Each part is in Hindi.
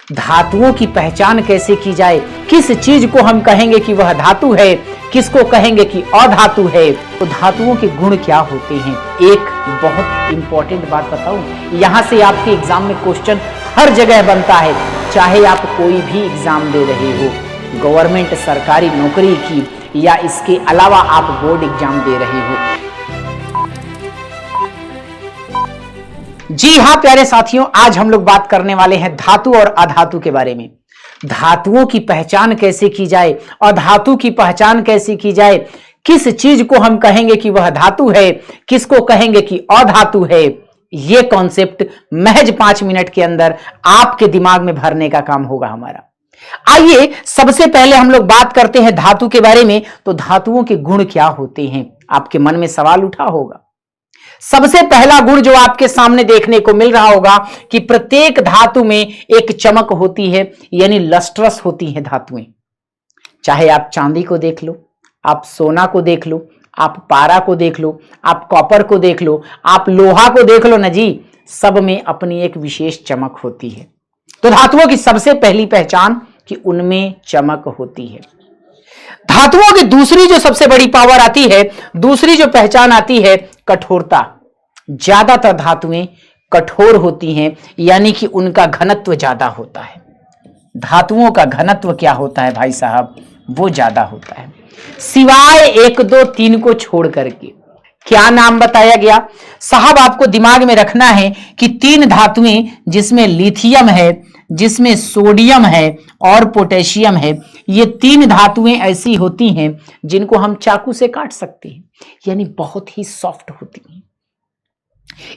धातुओं की पहचान कैसे की जाए, किस चीज को हम कहेंगे कि वह धातु है, किसको कहेंगे कि अधातु है, तो धातुओं के गुण क्या होते हैं। एक बहुत इंपॉर्टेंट बात बताऊं, यहां से आपके एग्जाम में क्वेश्चन हर जगह बनता है, चाहे आप कोई भी एग्जाम दे रहे हो, गवर्नमेंट सरकारी नौकरी की या इसके अलावा आप बोर्ड एग्जाम दे रहे हो। जी हां प्यारे साथियों, आज हम लोग बात करने वाले हैं धातु और अधातु के बारे में। धातुओं की पहचान कैसे की जाए, अधातु की पहचान कैसे की जाए, किस चीज को हम कहेंगे कि वह धातु है, किसको कहेंगे कि अधातु है, यह कॉन्सेप्ट महज 5 मिनट के अंदर आपके दिमाग में भरने का काम होगा हमारा। आइए सबसे पहले हम लोग बात करते हैं धातु के बारे में। तो धातुओं के गुण क्या होते हैं, आपके मन में सवाल उठा होगा। सबसे पहला गुण जो आपके सामने देखने को मिल रहा होगा कि प्रत्येक धातु में एक चमक होती है, यानी लस्ट्रस होती है धातुएं। चाहे आप चांदी को देख लो, आप सोना को देख लो, आप पारा को देख लो, आप कॉपर को देख लो, आप लोहा को देख लो ना जी, सब में अपनी एक विशेष चमक होती है। तो धातुओं की सबसे पहली पहचान कि उनमें चमक होती है। धातुओं की दूसरी जो सबसे बड़ी पावर आती है, दूसरी जो पहचान आती है, कठोरता। ज्यादातर धातुएं कठोर होती हैं, यानी कि उनका घनत्व ज्यादा होता है। धातुओं का घनत्व क्या होता है भाई साहब, वो ज्यादा होता है, सिवाय 1, 2, 3 को छोड़ करके। क्या नाम बताया गया साहब, आपको दिमाग में रखना है कि 3 धातुएं जिसमें लिथियम है, जिसमें सोडियम है और पोटेशियम है, ये 3 धातुएं ऐसी होती हैं जिनको हम चाकू से काट सकते हैं, यानी बहुत ही सॉफ्ट होती हैं।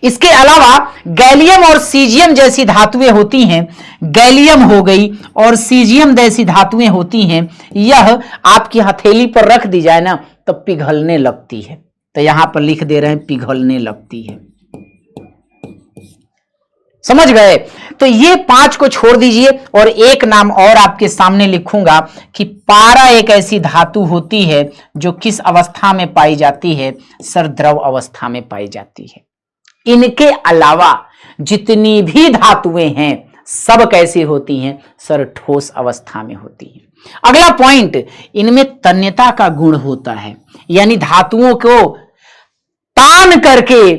इसके अलावा गैलियम और सीजियम जैसी धातुएं होती हैं, गैलियम हो गई और सीजियम जैसी धातुएं होती हैं, यह आपकी हथेली पर रख दी जाए ना तब पिघलने लगती है। तो यहां पर लिख दे रहे हैं पिघलने लगती है, समझ गए। तो ये 5 को छोड़ दीजिए और एक नाम और आपके सामने लिखूंगा कि पारा एक ऐसी धातु होती है जो किस अवस्था में पाई जाती है सर, द्रव अवस्था में पाई जाती है। इनके अलावा जितनी भी धातुएं हैं सब कैसी होती हैं सर, ठोस अवस्था में होती हैं। अगला पॉइंट, इनमें तन्यता का गुण होता है, यानी धातुओं को तान करके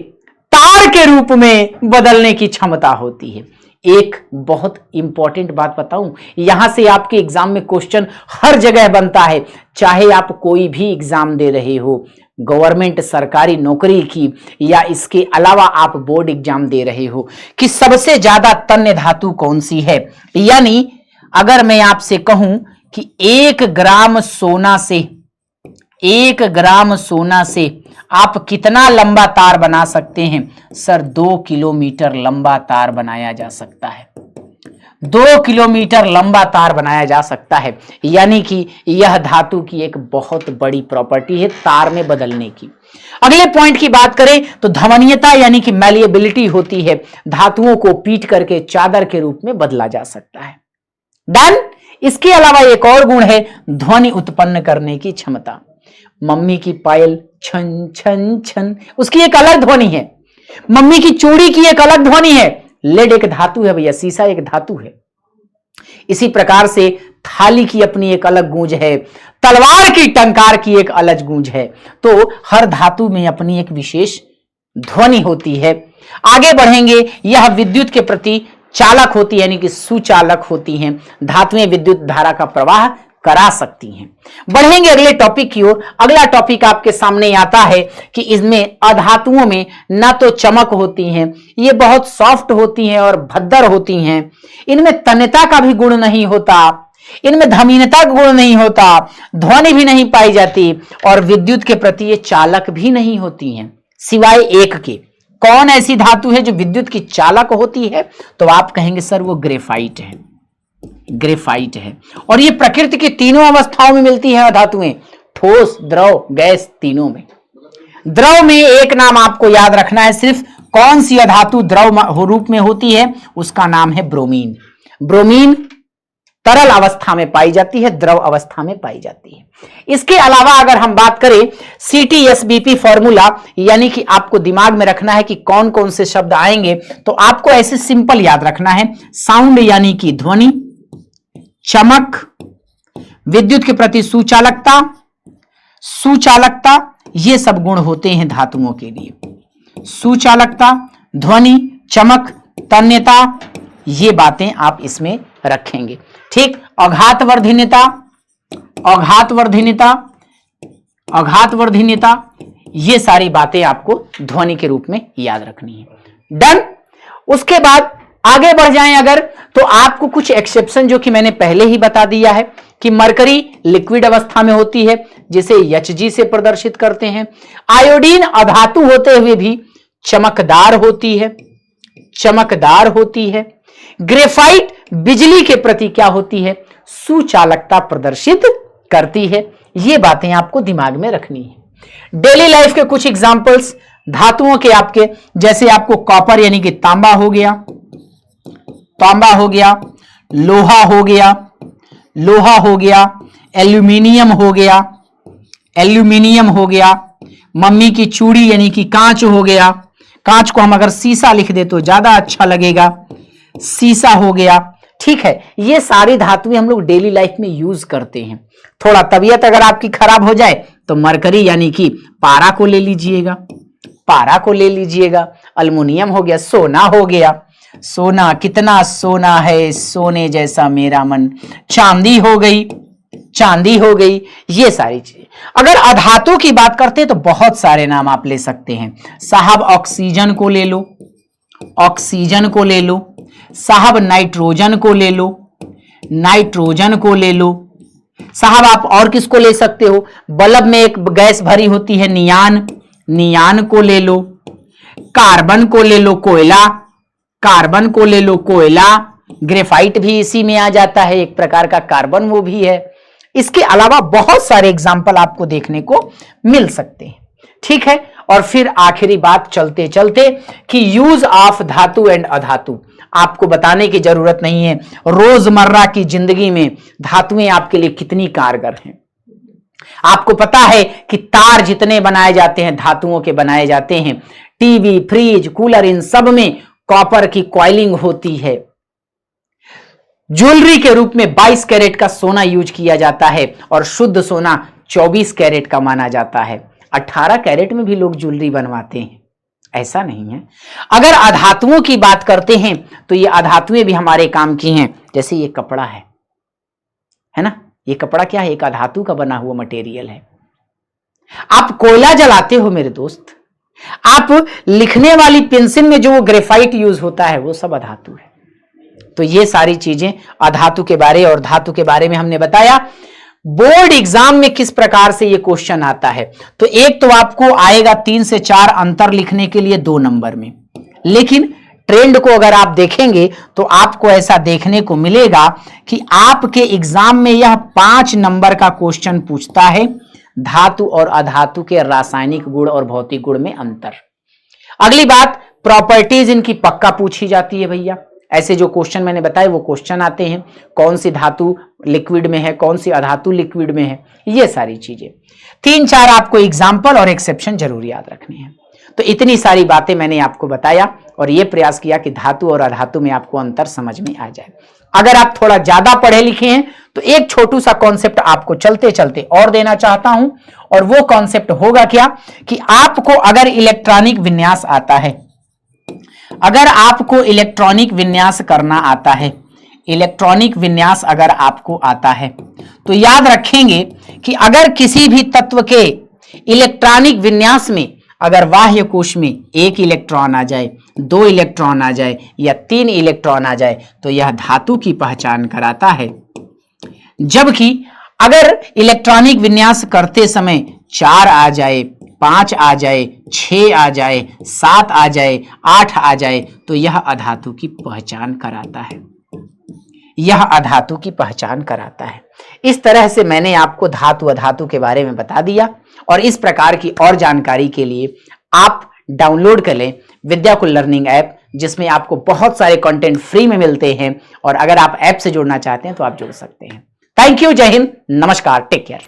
तार के रूप में बदलने की क्षमता होती है। एक बहुत इंपॉर्टेंट बात बताऊं, यहां से आपके एग्जाम में क्वेश्चन हर जगह बनता है, चाहे आप कोई भी एग्जाम दे रहे हो, गवर्नमेंट सरकारी नौकरी की या इसके अलावा आप बोर्ड एग्जाम दे रहे हो, कि सबसे ज्यादा तन्य धातु कौन सी है। यानी अगर मैं आपसे कहूं कि 1 ग्राम सोना से आप कितना लंबा तार बना सकते हैं सर, 2 किलोमीटर लंबा तार बनाया जा सकता है। 2 किलोमीटर लंबा तार बनाया जा सकता है, यानी कि यह धातु की एक बहुत बड़ी प्रॉपर्टी है तार में बदलने की। अगले पॉइंट की बात करें तो ध्वनीयता, यानी कि मैलिएबिलिटी होती है, धातुओं को पीट करके चादर के रूप में बदला जा सकता है। डन। इसके अलावा एक और गुण है ध्वनि उत्पन्न करने की क्षमता। मम्मी की पायल छन छन छन, उसकी एक अलग ध्वनि है। मम्मी की चूड़ी की एक अलग ध्वनि है। लेड एक धातु है भैया, शीशा एक धातु है। इसी प्रकार से थाली की अपनी एक अलग गूंज है, तलवार की टंकार की एक अलग गूंज है। तो हर धातु में अपनी एक विशेष ध्वनि होती है। आगे बढ़ेंगे, यह विद्युत के प्रति चालक होती है, यानी कि सुचालक होती हैं। धातुएं विद्युत धारा का प्रवाह करा सकती हैं। बढ़ेंगे अगले टॉपिक की ओर। अगला टॉपिक आपके सामने आता है कि इसमें अधातुओं में ना तो चमक होती हैं, ये बहुत सॉफ्ट होती हैं और भद्दर होती हैं। इनमें तन्यता का भी गुण नहीं होता, इनमें धमीनता का गुण नहीं होता, ध्वनि भी नहीं पाई जाती और विद्युत के प्रति ये चालक भी नहीं होती हैं, सिवाय एक के। कौन ऐसी धातु है जो विद्युत की चालक होती है? तो आप कहेंगे सर वो ग्रेफाइट है। ग्रेफाइट है और ये प्रकृति की तीनों अवस्थाओं में मिलती है धातुएं, ठोस, द्रव, गैस, तीनों में। द्रव में एक नाम आपको याद रखना है सिर्फ, कौन सी धातु द्रव रूप में होती है, उसका नाम है ब्रोमीन। ब्रोमीन तरल अवस्था में पाई जाती है, द्रव अवस्था में पाई जाती है। इसके अलावा अगर हम बात करें CTSBP फॉर्मूला, यानी कि आपको दिमाग में रखना है कि कौन कौन से शब्द आएंगे, तो आपको ऐसे सिंपल याद रखना है। साउंड यानी कि ध्वनि, चमक, विद्युत के प्रति सुचालकता, सुचालकता, ये सब गुण होते हैं धातुओं के लिए। सुचालकता, ध्वनि, चमक, तन्यता, ये बातें आप इसमें रखेंगे। ठीक, आघातवर्धनीयता, आघातवर्धनीयता, आघातवर्धनीयता, ये सारी बातें आपको ध्वनि के रूप में याद रखनी है। डन। उसके बाद आगे बढ़ जाएं अगर, तो आपको कुछ एक्सेप्शन जो कि मैंने पहले ही बता दिया है कि मरकरी लिक्विड अवस्था में होती है जिसे Hg से प्रदर्शित करते हैं। आयोडीन अधातु होते हुए भी चमकदार होती है, चमकदार होती है। ग्रेफाइट बिजली के प्रति क्या होती है, सुचालकता प्रदर्शित करती है। ये बातें आपको दिमाग में रखनी है। डेली लाइफ के कुछ एग्जांपल्स धातुओं के आपके, जैसे आपको कॉपर यानी कि तांबा हो गया, तांबा हो गया, लोहा हो गया, लोहा हो गया, एल्यूमिनियम हो गया, एल्यूमिनियम हो गया, मम्मी की चूड़ी यानी कि कांच हो गया, कांच को हम अगर शीशा लिख दे तो ज्यादा अच्छा लगेगा, शीशा हो गया। ठीक है, ये सारी धातुएं हम लोग डेली लाइफ में यूज करते हैं। थोड़ा तबीयत अगर आपकी खराब हो जाए तो मरकरी यानी कि पारा को ले लीजिएगा, पारा को ले लीजिएगा। अल्युमिनियम हो गया, सोना हो गया, सोना, कितना सोना है सोने जैसा मेरा मन, चांदी हो गई, चांदी हो गई, ये सारी चीजें। अगर अधातु की बात करते हैं तो बहुत सारे नाम आप ले सकते हैं साहब। ऑक्सीजन को ले लो, ऑक्सीजन को ले लो साहब, नाइट्रोजन को ले लो, नाइट्रोजन को ले लो साहब। आप और किसको ले सकते हो, बल्ब में एक गैस भरी होती है नियान, नियान को ले लो। कार्बन को ले लो, कोयला, कार्बन को ले लो, कोयला। ग्रेफाइट भी इसी में आ जाता है, एक प्रकार का कार्बन वो भी है। इसके अलावा बहुत सारे एग्जाम्पल आपको देखने को मिल सकते हैं। ठीक है, और फिर आखिरी बात चलते चलते कि यूज ऑफ धातु एंड अधातु आपको बताने की जरूरत नहीं है। रोजमर्रा की जिंदगी में धातुएं आपके लिए कितनी कारगर हैं। आपको पता है कि तार जितने बनाए जाते हैं धातुओं के बनाए जाते हैं। टीवी, फ्रिज, कूलर, इन सब में कॉपर की कॉइलिंग होती है। ज्वेलरी के रूप में 22 कैरेट का सोना यूज किया जाता है और शुद्ध सोना 24 कैरेट का माना जाता है। 18 कैरेट में भी लोग ज्वेलरी बनवाते हैं, ऐसा नहीं है। अगर अधातुओं की बात करते हैं तो ये अधातुएं भी हमारे काम की हैं। जैसे ये कपड़ा है ना, ये कपड़ा क्या है, एक अधातु का बना हुआ मटेरियल है। आप कोयला जलाते हो मेरे दोस्त, आप लिखने वाली पेंसिल में जो वो ग्रेफाइट यूज होता है वो सब अधातु है। तो ये सारी चीजें अधातु के बारे और धातु के बारे में हमने बताया। बोर्ड एग्जाम में किस प्रकार से ये क्वेश्चन आता है, तो एक तो आपको आएगा 3 से 4 अंतर लिखने के लिए 2 नंबर में, लेकिन ट्रेंड को अगर आप देखेंगे तो आपको ऐसा देखने को मिलेगा कि आपके एग्जाम में यह 5 नंबर का क्वेश्चन पूछता है, धातु और अधातु के रासायनिक गुण और भौतिक गुण में अंतर। अगली बात, प्रॉपर्टीज इनकी पक्का पूछी जाती है भैया। ऐसे जो क्वेश्चन मैंने बताए वो क्वेश्चन आते हैं, कौन सी धातु लिक्विड में है, कौन सी अधातु लिक्विड में है, ये सारी चीजें। 3-4 आपको एग्जाम्पल और एक्सेप्शन जरूर याद रखने हैं। तो इतनी सारी बातें मैंने आपको बताया और ये प्रयास किया कि धातु और अधातु में आपको अंतर समझ में आ जाए। अगर आप थोड़ा ज्यादा पढ़े लिखे हैं तो एक छोटू सा कॉन्सेप्ट आपको चलते चलते और देना चाहता हूं, और वो कॉन्सेप्ट होगा क्या कि आपको अगर इलेक्ट्रॉनिक विन्यास आता है, अगर आपको इलेक्ट्रॉनिक विन्यास करना आता है, इलेक्ट्रॉनिक विन्यास अगर आपको आता है, तो याद रखेंगे कि अगर किसी भी तत्व के इलेक्ट्रॉनिक विन्यास में अगर बाह्य कोश में 1 इलेक्ट्रॉन आ जाए, 2 इलेक्ट्रॉन आ जाए या 3 इलेक्ट्रॉन आ जाए तो यह धातु की पहचान कराता है। जबकि अगर इलेक्ट्रॉनिक विन्यास करते समय 4 आ जाए, 5 आ जाए, 6 आ जाए, 7 आ जाए, 8 आ जाए तो यह अधातु की पहचान कराता है, यह अधातु की पहचान कराता है। इस तरह से मैंने आपको धातु अधातु के बारे में बता दिया, और इस प्रकार की और जानकारी के लिए आप डाउनलोड कर लें विद्याकुल लर्निंग ऐप, जिसमें आपको बहुत सारे कंटेंट फ्री में मिलते हैं, और अगर आप ऐप से जुड़ना चाहते हैं तो आप जुड़ सकते हैं। थैंक यू, जय हिंद, नमस्कार, टेक केयर।